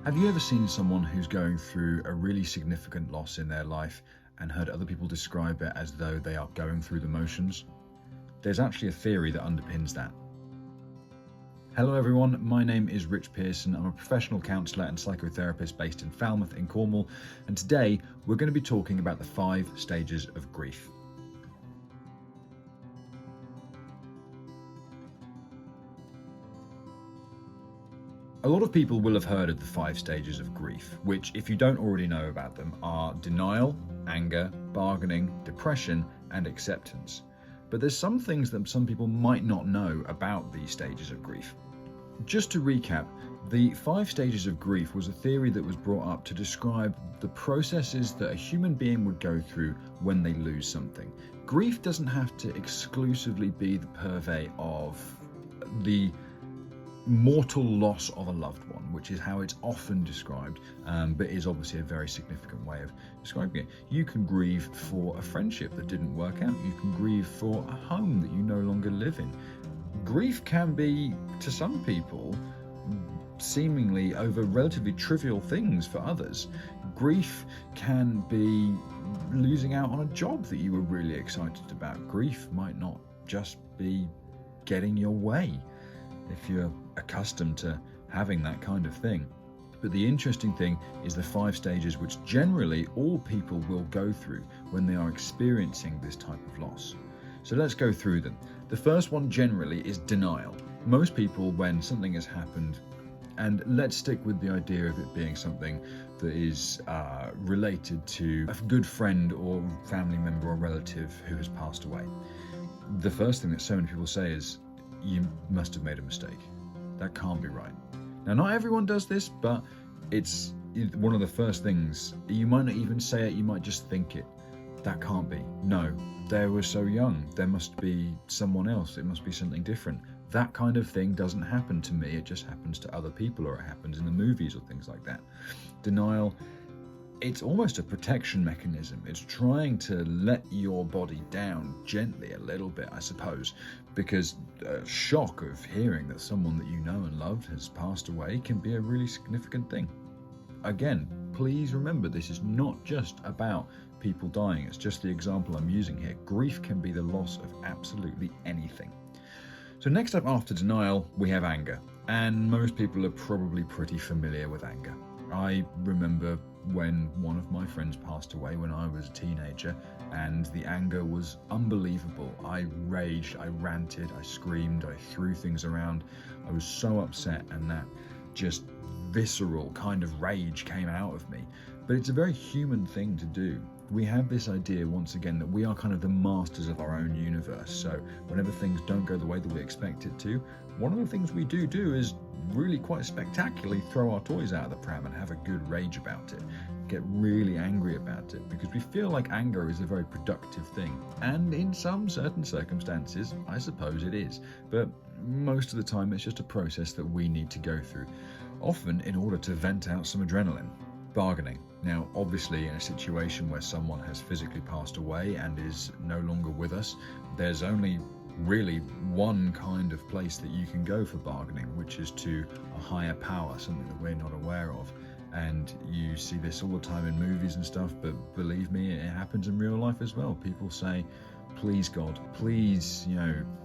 Have you ever seen someone who's going through a really significant loss in their life and heard other people describe it as though they are going through the motions? There's actually a theory that underpins that. Hello everyone, my name is Rich Pearson. I'm a professional counsellor and psychotherapist based in Falmouth in Cornwall, and today we're going to be talking about the 5 stages of grief. A lot of people will have heard of the 5 stages of grief, which, if you don't already know about them, are denial, anger, bargaining, depression, and acceptance. But there's some things that some people might not know about these stages of grief. Just to recap, the 5 stages of grief was a theory that was brought up to describe the processes that a human being would go through when they lose something. Grief doesn't have to exclusively be the purvey of the mortal loss of a loved one, which is how it's often described, but is obviously a very significant way of describing it. You can grieve for a friendship that didn't work out. You can grieve for a home that you no longer live in. Grief can be, to some people, seemingly over relatively trivial things for others. Grief can be losing out on a job that you were really excited about. Grief might not just be getting your way, if you're accustomed to having that kind of thing. But the interesting thing is the 5 stages which generally all people will go through when they are experiencing this type of loss. So let's go through them. The first one generally is denial. Most people, when something has happened, and let's stick with the idea of it being something that is related to a good friend or family member or relative who has passed away, the first thing that so many people say is, you must have made a mistake. That can't be right. Now, not everyone does this, but it's one of the first things. You might not even say it, you might just think it. That can't be. No, they were so young. There must be someone else. It must be something different. That kind of thing doesn't happen to me. It just happens to other people, or it happens in the movies or things like that. Denial, it's almost a protection mechanism. It's trying to let your body down gently a little bit, I suppose, because a shock of hearing that someone that you know and loved has passed away can be a really significant thing. Again, please remember, this is not just about people dying. It's just the example I'm using here. Grief can be the loss of absolutely anything. So next up after denial, we have anger. And most people are probably pretty familiar with anger. I remember when one of my friends passed away when I was a teenager, and the anger was unbelievable. I raged, I ranted, I screamed, I threw things around. I was so upset, and that just visceral kind of rage came out of me. But it's a very human thing to do. We have this idea, once again, that we are kind of the masters of our own universe. So whenever things don't go the way that we expect it to, one of the things we do is really quite spectacularly throw our toys out of the pram and have a good rage about it. Get really angry about it, because we feel like anger is a very productive thing. And in some certain circumstances, I suppose it is. But most of the time, it's just a process that we need to go through, often in order to vent out some adrenaline. Bargaining. Now, obviously, in a situation where someone has physically passed away and is no longer with us, there's only really one kind of place that you can go for bargaining, which is to a higher power, something that we're not aware of. And you see this all the time in movies and stuff, but believe me, it happens in real life as well. People say, please God, please,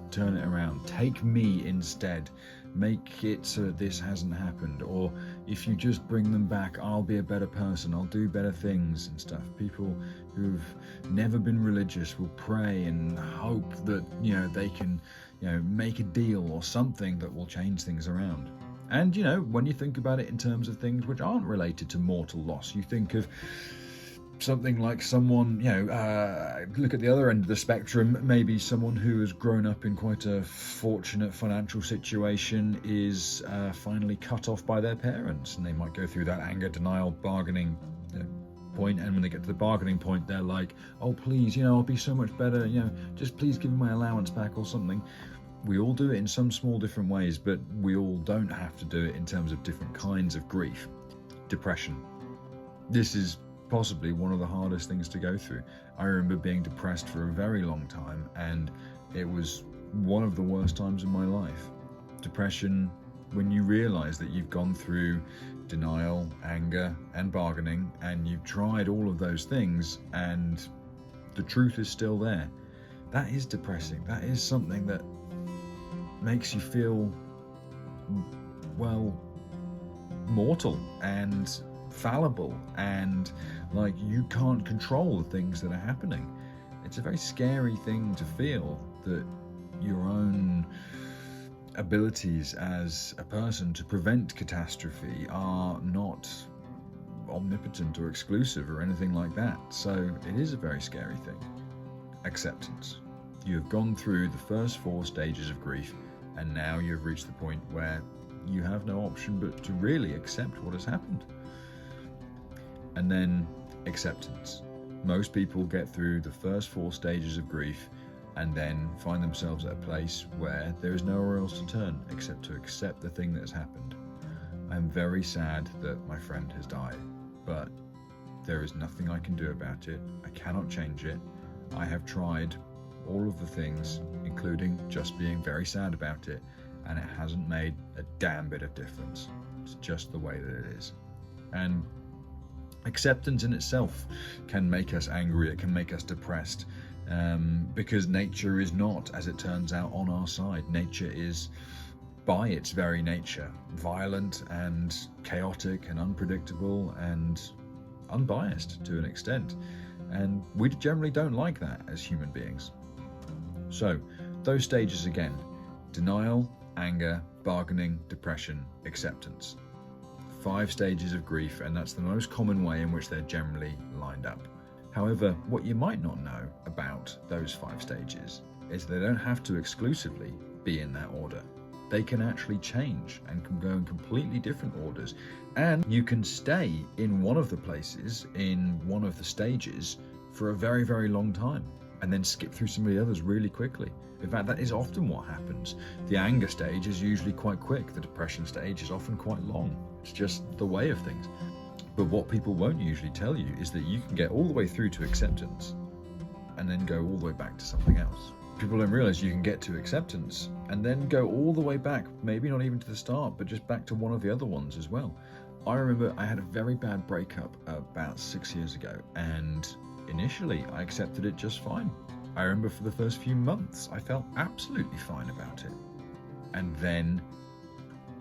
turn it around. Take me instead. Make it so that this hasn't happened. Or if you just bring them back, I'll be a better person. I'll do better things and stuff. People who've never been religious will pray and hope that, they can, make a deal or something that will change things around. And, when you think about it in terms of things which aren't related to mortal loss, you think of something like someone, look at the other end of the spectrum, maybe someone who has grown up in quite a fortunate financial situation is finally cut off by their parents, and they might go through that anger, denial, bargaining point, and when they get to the bargaining point, they're like, oh, please, I'll be so much better, just please give me my allowance back or something. We all do it in some small different ways, but we all don't have to do it in terms of different kinds of grief. Depression. This is possibly one of the hardest things to go through. I remember being depressed for a very long time, and it was one of the worst times in my life. Depression, when you realize that you've gone through denial, anger, and bargaining, and you've tried all of those things and the truth is still there, that is depressing. That is something that makes you feel, well, mortal and fallible, and like you can't control the things that are happening. It's a very scary thing to feel that your own abilities as a person to prevent catastrophe are not omnipotent or exclusive or anything like that. So it is a very scary thing. Acceptance. You have gone through the first 4 stages of grief, and now you've reached the point where you have no option but to really accept what has happened. And then acceptance. Most people get through the first 4 stages of grief and then find themselves at a place where there is nowhere else to turn except to accept the thing that has happened. I am very sad that my friend has died, but there is nothing I can do about it. I cannot change it. I have tried all of the things, including just being very sad about it, and it hasn't made a damn bit of difference. It's just the way that it is. And acceptance in itself can make us angry, it can make us depressed, because nature is not, as it turns out, on our side. Nature is, by its very nature, violent and chaotic and unpredictable and unbiased to an extent. And we generally don't like that as human beings. So, those stages again: denial, anger, bargaining, depression, acceptance. 5 stages of grief, and that's the most common way in which they're generally lined up. However, what you might not know about those 5 stages is they don't have to exclusively be in that order. They can actually change and can go in completely different orders, and you can stay in one of the places, in one of the stages, for a very, very long time, and then skip through some of the others really quickly. In fact, that is often what happens. The anger stage is usually quite quick. The depression stage is often quite long. It's just the way of things. But what people won't usually tell you is that you can get all the way through to acceptance and then go all the way back to something else. People don't realize you can get to acceptance and then go all the way back, maybe not even to the start, but just back to one of the other ones as well. I remember I had a very bad breakup about 6 years ago, and initially I accepted it just fine. I remember for the first few months I felt absolutely fine about it. And then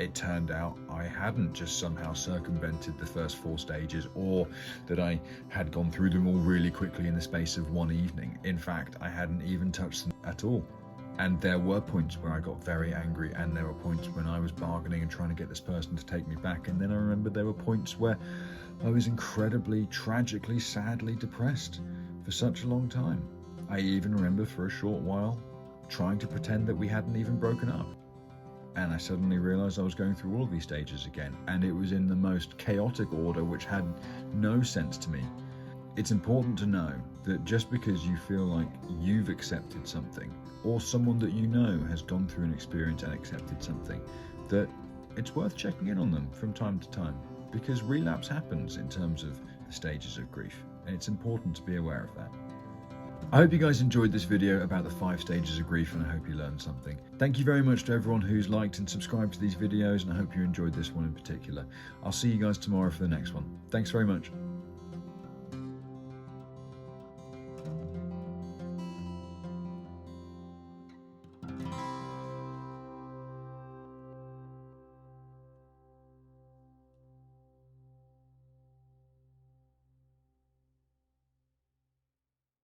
it turned out I hadn't just somehow circumvented the first 4 stages, or that I had gone through them all really quickly in the space of one evening. In fact, I hadn't even touched them at all. And there were points where I got very angry, and there were points when I was bargaining and trying to get this person to take me back. And then I remember there were points where I was incredibly, tragically, sadly depressed for such a long time. I even remember for a short while trying to pretend that we hadn't even broken up. And I suddenly realized I was going through all of these stages again, and it was in the most chaotic order, which had no sense to me. It's important to know that just because you feel like you've accepted something, or someone that you know has gone through an experience and accepted something, that it's worth checking in on them from time to time, because relapse happens in terms of the stages of grief, and it's important to be aware of that. I hope you guys enjoyed this video about the 5 stages of grief, and I hope you learned something. Thank you very much to everyone who's liked and subscribed to these videos, and I hope you enjoyed this one in particular. I'll see you guys tomorrow for the next one. Thanks very much.